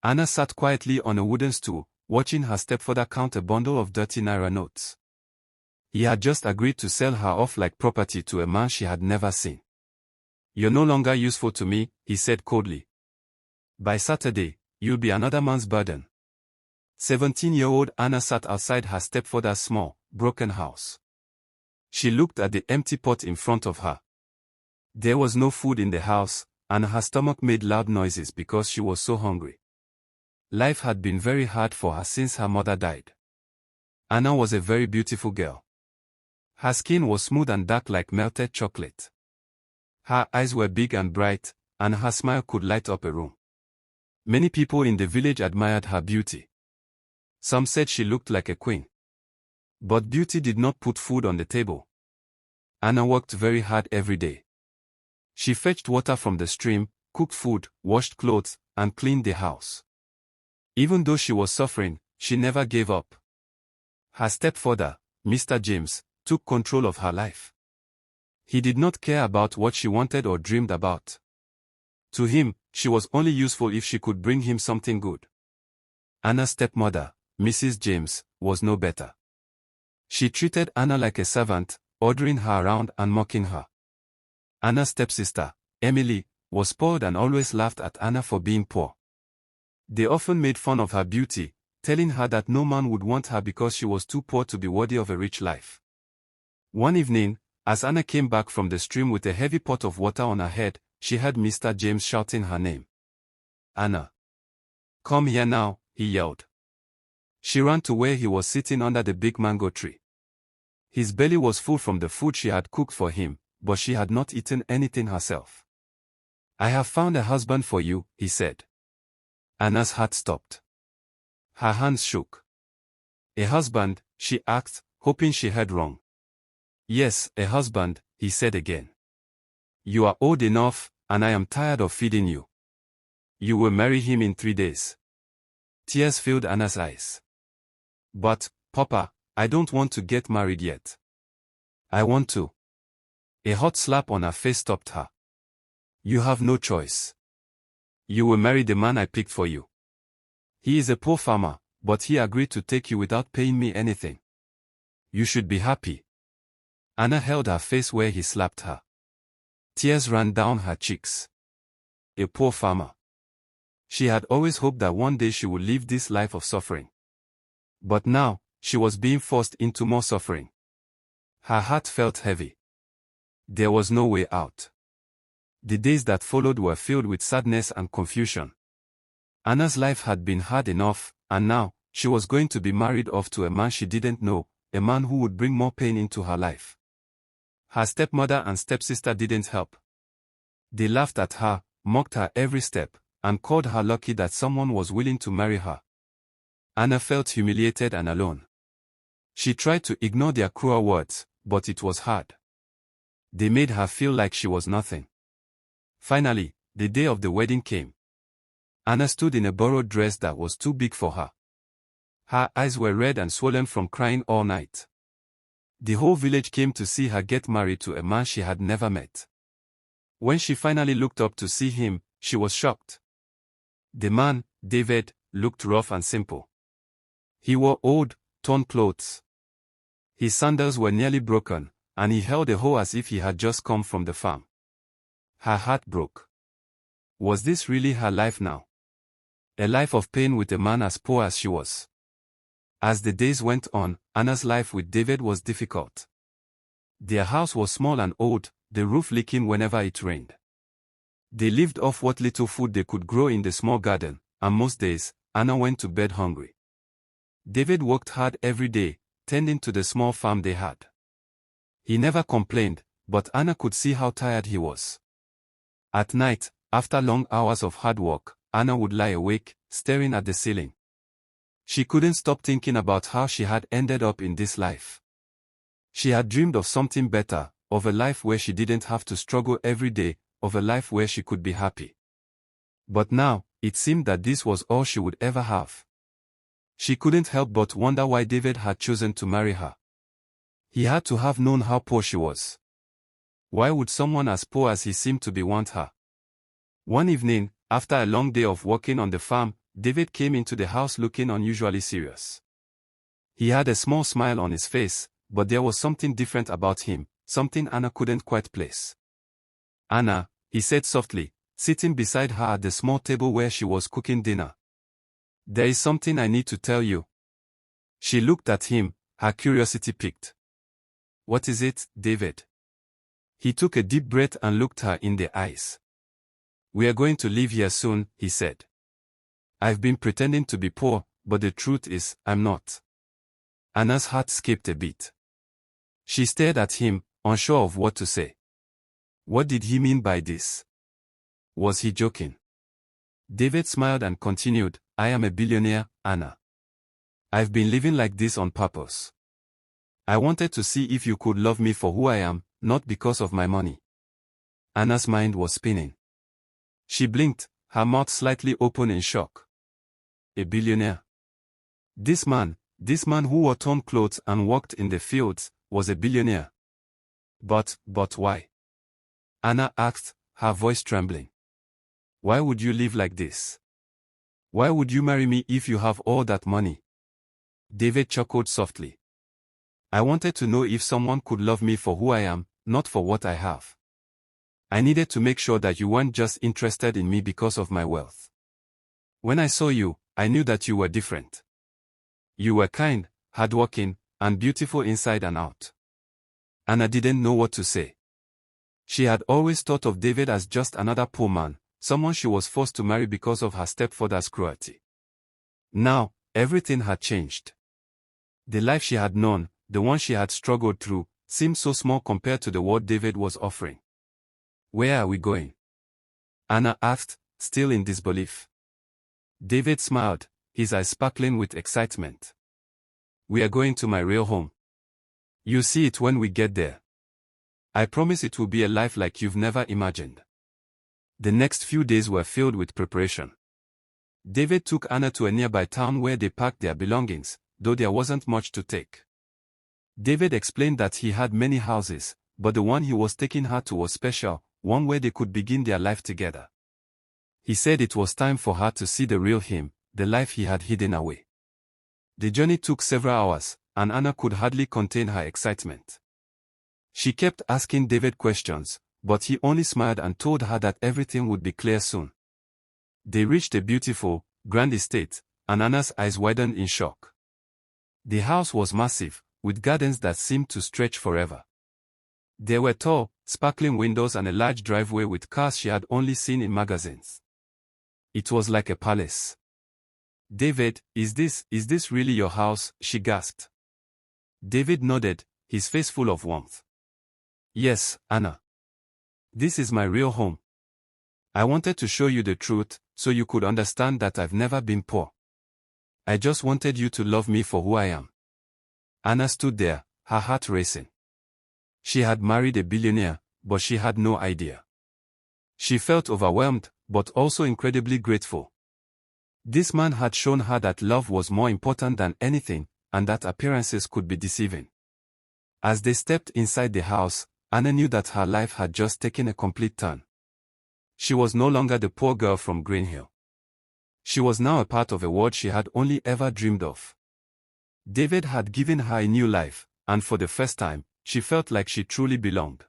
Anna sat quietly on a wooden stool, watching her stepfather count a bundle of dirty naira notes. He had just agreed to sell her off like property to a man she had never seen. "You're no longer useful to me," he said coldly. "By Saturday, you'll be another man's burden." 17-year-old Anna sat outside her stepfather's small, broken house. She looked at the empty pot in front of her. There was no food in the house, and her stomach made loud noises because she was so hungry. Life had been very hard for her since her mother died. Anna was a very beautiful girl. Her skin was smooth and dark like melted chocolate. Her eyes were big and bright, and her smile could light up a room. Many people in the village admired her beauty. Some said she looked like a queen. But beauty did not put food on the table. Anna worked very hard every day. She fetched water from the stream, cooked food, washed clothes, and cleaned the house. Even though she was suffering, she never gave up. Her stepfather, Mr. James, took control of her life. He did not care about what she wanted or dreamed about. To him, she was only useful if she could bring him something good. Anna's stepmother, Mrs. James, was no better. She treated Anna like a servant, ordering her around and mocking her. Anna's stepsister, Emily, was spoiled and always laughed at Anna for being poor. They often made fun of her beauty, telling her that no man would want her because she was too poor to be worthy of a rich life. One evening, as Anna came back from the stream with a heavy pot of water on her head, she heard Mr. James shouting her name. "Anna! Come here now," he yelled. She ran to where he was sitting under the big mango tree. His belly was full from the food she had cooked for him, but she had not eaten anything herself. "I have found a husband for you," he said. Anna's heart stopped. Her hands shook. "A husband?" she asked, hoping she heard wrong. "Yes, a husband," he said again. "You are old enough, and I am tired of feeding you. You will marry him in 3 days." Tears filled Anna's eyes. "But, Papa, I don't want to get married yet. I want to." A hot slap on her face stopped her. "You have no choice. You will marry the man I picked for you. He is a poor farmer, but he agreed to take you without paying me anything. You should be happy." Anna held her face where he slapped her. Tears ran down her cheeks. A poor farmer. She had always hoped that one day she would live this life of suffering. But now, she was being forced into more suffering. Her heart felt heavy. There was no way out. The days that followed were filled with sadness and confusion. Anna's life had been hard enough, and now, she was going to be married off to a man she didn't know, a man who would bring more pain into her life. Her stepmother and stepsister didn't help. They laughed at her, mocked her every step, and called her lucky that someone was willing to marry her. Anna felt humiliated and alone. She tried to ignore their cruel words, but it was hard. They made her feel like she was nothing. Finally, the day of the wedding came. Anna stood in a borrowed dress that was too big for her. Her eyes were red and swollen from crying all night. The whole village came to see her get married to a man she had never met. When she finally looked up to see him, she was shocked. The man, David, looked rough and simple. He wore old, torn clothes. His sandals were nearly broken, and he held a hoe as if he had just come from the farm. Her heart broke. Was this really her life now? A life of pain with a man as poor as she was. As the days went on, Anna's life with David was difficult. Their house was small and old, the roof leaking whenever it rained. They lived off what little food they could grow in the small garden, and most days, Anna went to bed hungry. David worked hard every day, tending to the small farm they had. He never complained, but Anna could see how tired he was. At night, after long hours of hard work, Anna would lie awake, staring at the ceiling. She couldn't stop thinking about how she had ended up in this life. She had dreamed of something better, of a life where she didn't have to struggle every day, of a life where she could be happy. But now, it seemed that this was all she would ever have. She couldn't help but wonder why David had chosen to marry her. He had to have known how poor she was. Why would someone as poor as he seemed to be want her? One evening, after a long day of working on the farm, David came into the house looking unusually serious. He had a small smile on his face, but there was something different about him, something Anna couldn't quite place. "Anna," he said softly, sitting beside her at the small table where she was cooking dinner. "There is something I need to tell you." She looked at him, her curiosity piqued. "What is it, David?" He took a deep breath and looked her in the eyes. "We are going to leave here soon," he said. "I've been pretending to be poor, but the truth is, I'm not." Anna's heart skipped a beat. She stared at him, unsure of what to say. What did he mean by this? Was he joking? David smiled and continued, "I am a billionaire, Anna. I've been living like this on purpose. I wanted to see if you could love me for who I am, not because of my money." Anna's mind was spinning. She blinked, her mouth slightly open in shock. A billionaire? This man who wore torn clothes and worked in the fields, was a billionaire. But why? Anna asked, her voice trembling. "Why would you live like this? Why would you marry me if you have all that money?" David chuckled softly. "I wanted to know if someone could love me for who I am, not for what I have. I needed to make sure that you weren't just interested in me because of my wealth. When I saw you, I knew that you were different. You were kind, hardworking, and beautiful inside and out." Anna didn't know what to say. She had always thought of David as just another poor man, someone she was forced to marry because of her stepfather's cruelty. Now, everything had changed. The life she had known, the one she had struggled through, seemed so small compared to the world David was offering. "Where are we going?" Anna asked, still in disbelief. David smiled, his eyes sparkling with excitement. "We are going to my real home. You'll see it when we get there. I promise it will be a life like you've never imagined." The next few days were filled with preparation. David took Anna to a nearby town where they packed their belongings, though there wasn't much to take. David explained that he had many houses, but the one he was taking her to was special, one where they could begin their life together. He said it was time for her to see the real him, the life he had hidden away. The journey took several hours, and Anna could hardly contain her excitement. She kept asking David questions, but he only smiled and told her that everything would be clear soon. They reached a beautiful, grand estate, and Anna's eyes widened in shock. The house was massive, with gardens that seemed to stretch forever. There were tall, sparkling windows and a large driveway with cars she had only seen in magazines. It was like a palace. "David, is this really your house?" she gasped. David nodded, his face full of warmth. "Yes, Anna. This is my real home. I wanted to show you the truth, so you could understand that I've never been poor. I just wanted you to love me for who I am." Anna stood there, her heart racing. She had married a billionaire, but she had no idea. She felt overwhelmed, but also incredibly grateful. This man had shown her that love was more important than anything, and that appearances could be deceiving. As they stepped inside the house, Anna knew that her life had just taken a complete turn. She was no longer the poor girl from Green Hill. She was now a part of a world she had only ever dreamed of. David had given her a new life, and for the first time, she felt like she truly belonged.